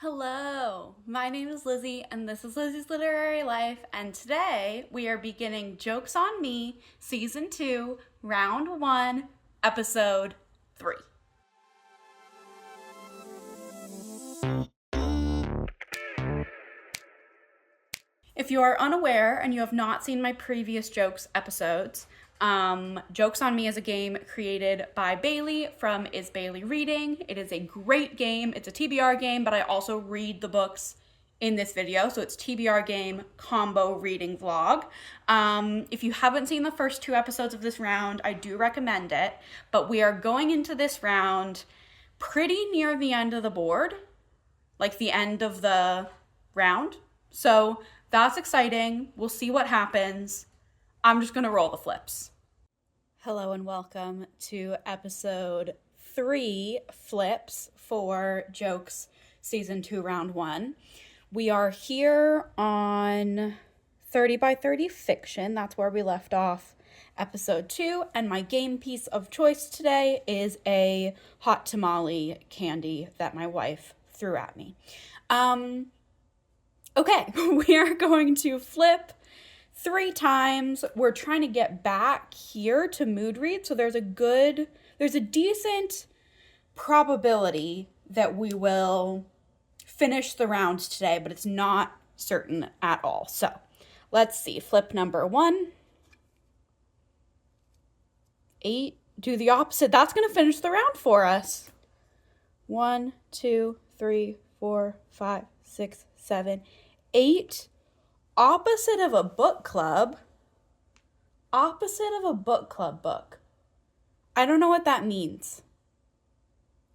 Hello, my name is Lizzie, and this is Lizzie's Literary Life, and today we are beginning Jokes on Me, Season 2, Round 1, Episode 3. If you are unaware and you have not seen my previous Jokes episodes, Jokes on Me is a game created by Bailey from Is Bailey Reading. It is a great game. It's a TBR game, but I also read the books in this video. So it's TBR game combo reading vlog. If you haven't seen the first 2 episodes of this round, I do recommend it. But we are going into this round pretty near the end of the board, like the end of the round. So that's exciting. We'll see what happens. I'm just going to roll the flips. Hello and welcome to episode 3 flips for Jokes Season 2 Round 1. We are here on 30 by 30 fiction. That's where we left off episode 2. And my game piece of choice today is a hot tamale candy that my wife threw at me. Okay, we are going to flip 3 times. We're trying to get back here to mood read, so there's a decent probability that we will finish the rounds today, but it's not certain at all. So let's see, flip number 1. 8, do the opposite. That's going to finish the round for us. 1, 2, 3, 4, 5, 6, 7, 8. Opposite of a book club. Opposite of a book club book. I don't know what that means.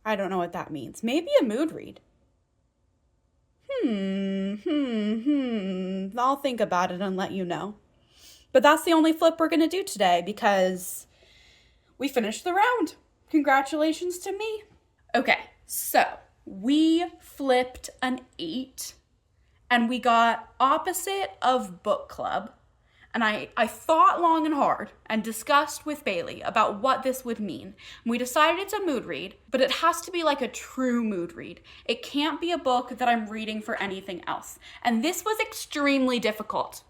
Maybe a mood read. I'll think about it and let you know. But that's the only flip we're going to do today because we finished the round. Congratulations to me. Okay, so we flipped an 8. And we got opposite of book club. And I thought long and hard and discussed with Bailey about what this would mean. And we decided it's a mood read, but it has to be like a true mood read. It can't be a book that I'm reading for anything else. And this was extremely difficult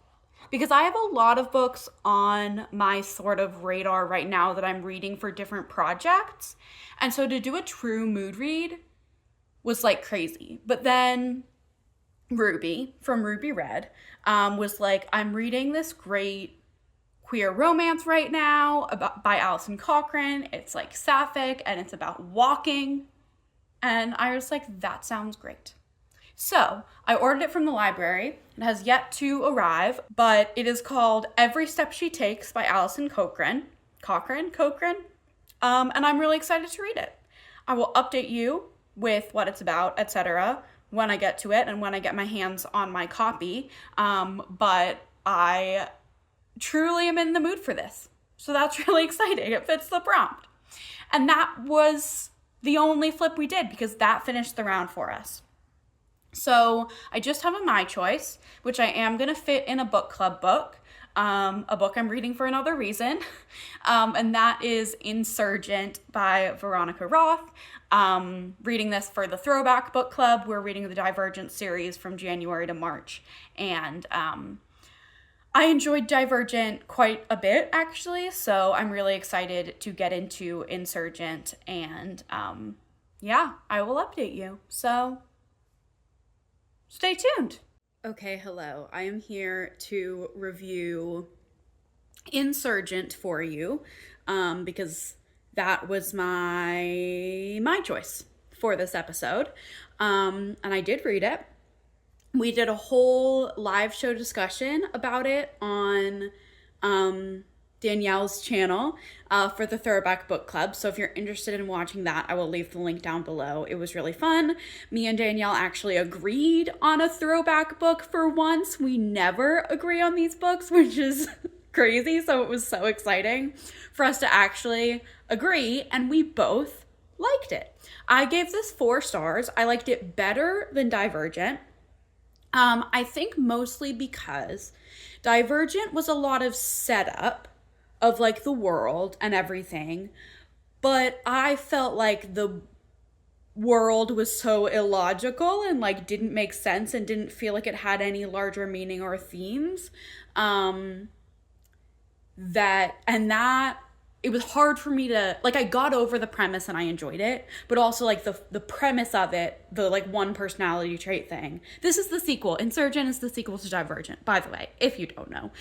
because I have a lot of books on my sort of radar right now that I'm reading for different projects. And so to do a true mood read was like crazy. But then Ruby from Ruby Red was like, I'm reading this great queer romance right now by Alison Cochrane. It's like sapphic and it's about walking. And I was like, that sounds great. So I ordered it from the library. It has yet to arrive, but it is called Every Step She Takes by Alison Cochrane. Cochrane? And I'm really excited to read it. I will update you with what it's about, etc., when I get to it and when I get my hands on my copy. But I truly am in the mood for this. So that's really exciting. It fits the prompt. And that was the only flip we did because that finished the round for us. So I just have a my choice, which I am going to fit in a book club book. A book I'm reading for another reason, and that is Insurgent by Veronica Roth. Reading this for the Throwback Book Club. We're reading the Divergent series from January to March, and I enjoyed Divergent quite a bit, actually, so I'm really excited to get into Insurgent, and yeah, I will update you, so stay tuned. Okay, hello. I am here to review Insurgent for you because that was my choice for this episode. And I did read it. We did a whole live show discussion about it on Danielle's channel for the Throwback Book Club. So if you're interested in watching that, I will leave the link down below. It was really fun. Me and Danielle actually agreed on a throwback book for once. We never agree on these books, which is crazy. So it was so exciting for us to actually agree, and we both liked it. I gave this 4 stars. I liked it better than Divergent. I think mostly because Divergent was a lot of setup of like the world and everything, but I felt like the world was so illogical and like didn't make sense and didn't feel like it had any larger meaning or themes. That it was hard for me to like, I got over the premise and I enjoyed it, but also like the premise of it, the like one personality trait thing. This is the sequel. Insurgent is the sequel to Divergent, by the way, if you don't know.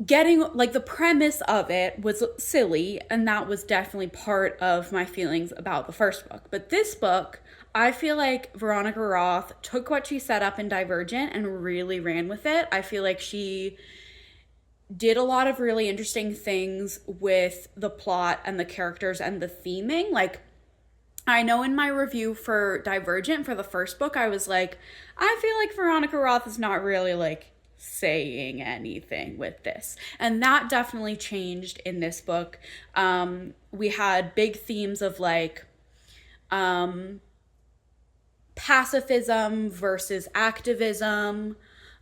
Getting like the premise of it was silly, and that was definitely part of my feelings about the first book. But this book, I feel like Veronica Roth took what she set up in Divergent and really ran with it. I feel like she did a lot of really interesting things with the plot and the characters and the theming. Like, I know in my review for Divergent for the first book, I was like, I feel like Veronica Roth is not really like saying anything with this. And that definitely changed in this book. We had big themes of like pacifism versus activism,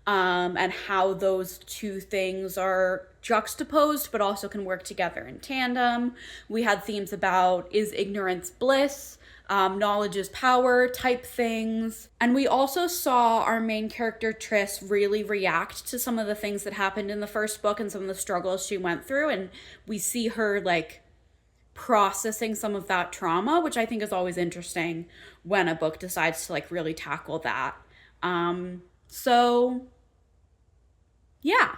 and how those two things are juxtaposed but also can work together in tandem. We had themes about, is ignorance bliss, knowledge is power type things. And we also saw our main character Triss really react to some of the things that happened in the first book and some of the struggles she went through, and we see her like processing some of that trauma, which I think is always interesting when a book decides to like really tackle that. So yeah,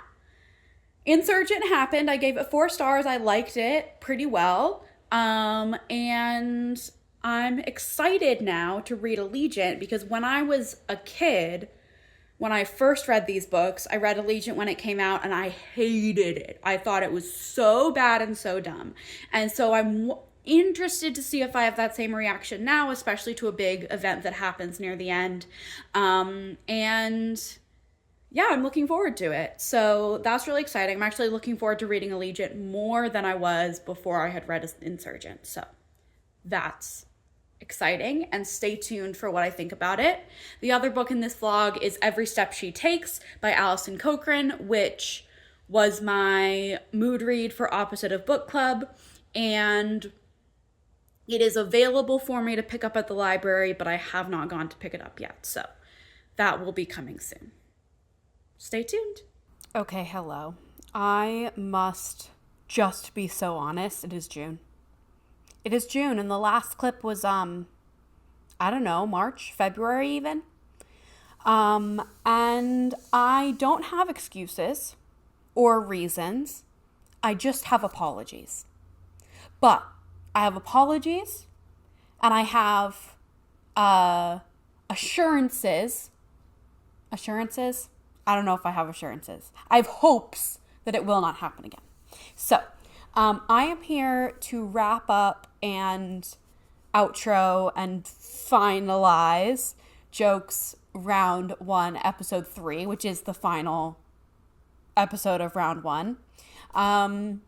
Insurgent happened. I gave it 4 stars. I liked it pretty well. And I'm excited now to read Allegiant, because when I was a kid, when I first read these books, I read Allegiant when it came out and I hated it. I thought it was so bad and so dumb. And so I'm interested to see if I have that same reaction now, especially to a big event that happens near the end. And yeah, I'm looking forward to it. So that's really exciting. I'm actually looking forward to reading Allegiant more than I was before I had read Insurgent. So that's exciting, and stay tuned for what I think about it. The other book in this vlog is Every Step She Takes by Alison Cochrane, which was my mood read for Opposite of Book Club, and it is available for me to pick up at the library, but I have not gone to pick it up yet, so that will be coming soon. Stay tuned. Okay, hello. I must just be so honest. It is June. It is June, and the last clip was, I don't know, March, February even. And I don't have excuses or reasons. I just have apologies. But I have apologies, and I have assurances. Assurances? I don't know if I have assurances. I have hopes that it will not happen again. So, I am here to wrap up and outro and finalize Jokes Round 1, Episode 3, which is the final episode of Round 1. And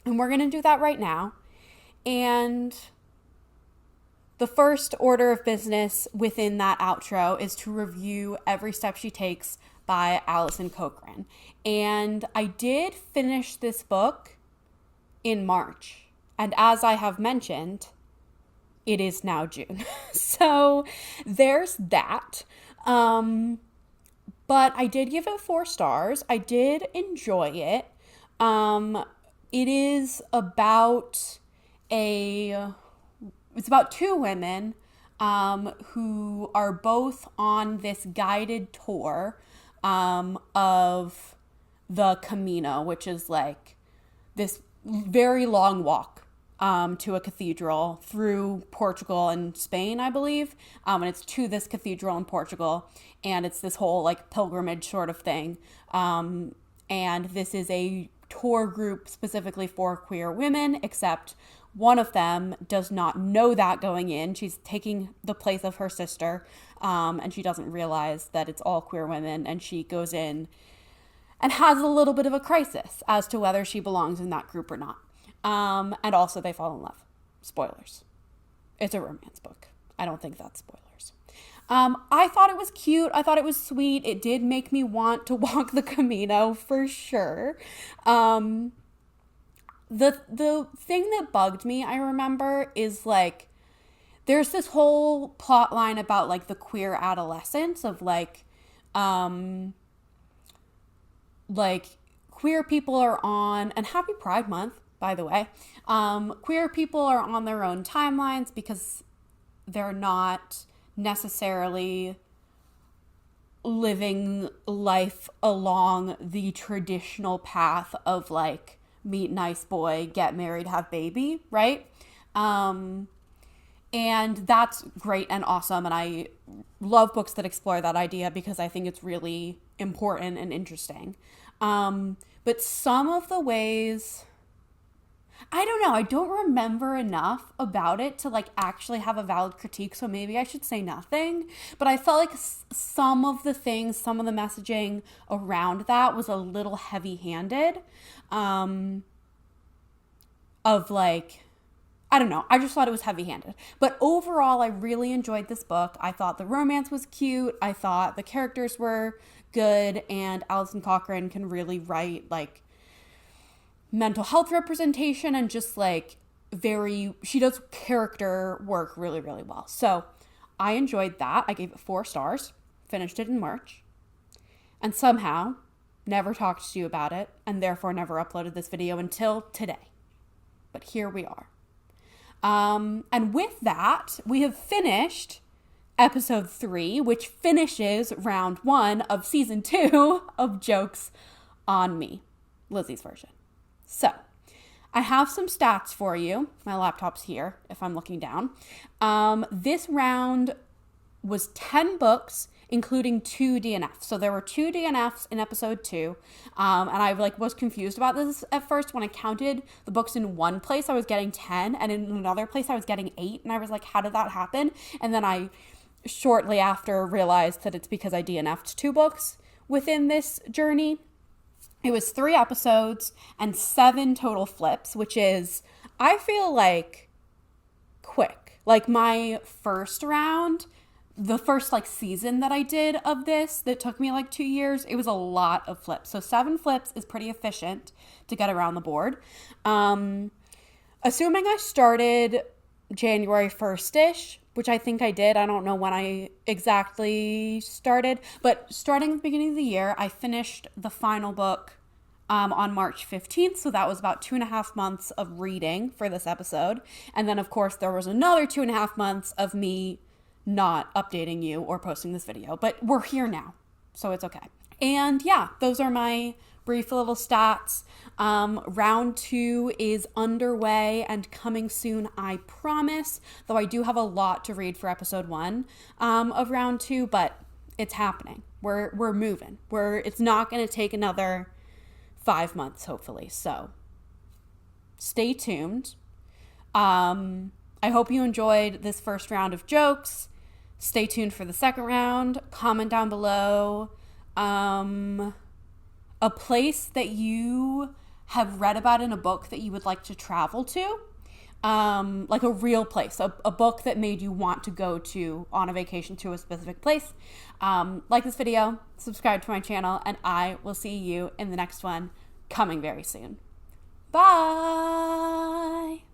we're going to do that right now. And the first order of business within that outro is to review Every Step She Takes by Alison Cochrane. And I did finish this book in March. And as I have mentioned, it is now June. So there's that. But I did give it 4 stars. I did enjoy it. It is about it's about 2 women who are both on this guided tour of the Camino, which is like this very long walk to a cathedral through Portugal and Spain, I believe. And it's to this cathedral in Portugal, and it's this whole like pilgrimage sort of thing. And this is a tour group specifically for queer women, except one of them does not know that going in. She's taking the place of her sister, and she doesn't realize that it's all queer women, and she goes in and has a little bit of a crisis as to whether she belongs in that group or not. And also they fall in love. Spoilers. It's a romance book. I don't think that's spoilers. I thought it was cute. I thought it was sweet. It did make me want to walk the Camino for sure. the thing that bugged me, I remember, is like there's this whole plot line about like the queer adolescence of like queer people are on, and happy Pride Month, by the way. Queer people are on their own timelines because they're not necessarily living life along the traditional path of like meet nice boy, get married, have baby, right? And that's great and awesome. And I love books that explore that idea because I think it's really important and interesting. But some of the ways, I don't know, I don't remember enough about it to like actually have a valid critique. So maybe I should say nothing. But I felt like some of the things, some of the messaging around that was a little heavy-handed. Of like, I don't know. I just thought it was heavy-handed. But overall, I really enjoyed this book. I thought the romance was cute. I thought the characters were good. And Alison Cochrane can really write like mental health representation and just like she does character work really, really well. So I enjoyed that. I gave it 4 stars, finished it in March, and somehow never talked to you about it and therefore never uploaded this video until today. But here we are. And with that, we have finished episode 3, which finishes round 1 of season 2 of Jokes on Me, Lizzie's version. So I have some stats for you. My laptop's here if I'm looking down. This round was 10 books, including 2 DNFs. So there were 2 DNFs in episode 2. And I like was confused about this at first. When I counted the books in one place, I was getting 10. And in another place, I was getting 8. And I was like, how did that happen? And then I shortly after realized that it's because I DNF'd 2 books within this journey. It was 3 episodes and 7 total flips, which is, I feel like, quick. Like my first round, the first like season that I did of this that took me like 2 years, it was a lot of flips. So 7 flips is pretty efficient to get around the board. Assuming I started January 1st-ish, which I think I did. I don't know when I exactly started, but starting at the beginning of the year, I finished the final book on March 15th. So that was about 2.5 months of reading for this episode. And then of course there was another 2.5 months of me not updating you or posting this video, but we're here now, so it's okay. And yeah, those are my brief little stats. Round 2 is underway and coming soon, I promise, though I do have a lot to read for episode 1 of round 2, but it's happening. We're moving. It's not going to take another 5 months, hopefully, so stay tuned. I hope you enjoyed this first round of jokes. Stay tuned for the second round. Comment down below a place that you have read about in a book that you would like to travel to. Like a real place, a book that made you want to go to on a vacation to a specific place. Like this video, subscribe to my channel, and I will see you in the next one coming very soon. Bye!